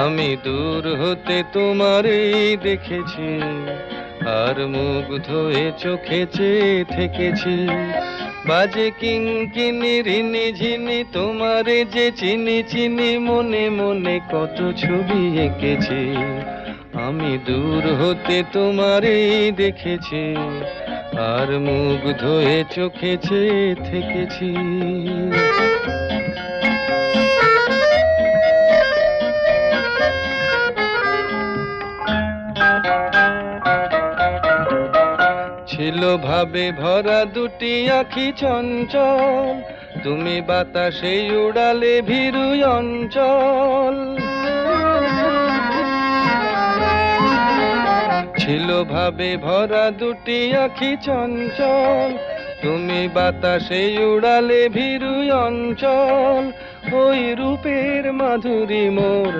আমি দূর হতে তোমারই দেখেছি, আর মুগ্ধ হয়ে চোখে চেয়ে থেকেছি। বাজে কিঙ্কিনি রিনি ঝিনি তোমারে যে চিনি চিনি, মনে মনে কত ছবি এঁকেছি। আমি দূর হতে তোমারই দেখেছি, আর মুগ্ধ হয়ে চোখে চেয়ে থেকেছি। ছিল ভাবে ভরা দুটি আঁখি চঞ্চল, তুমি বাতাসে উড়ালে ভীরু অঞ্চল। ছিল ভাবে ভরা দুটি আঁখি চঞ্চল, তুমি বাতাসে উড়ালে ভীরু অঞ্চল। ওই রূপের মাধুরী মোর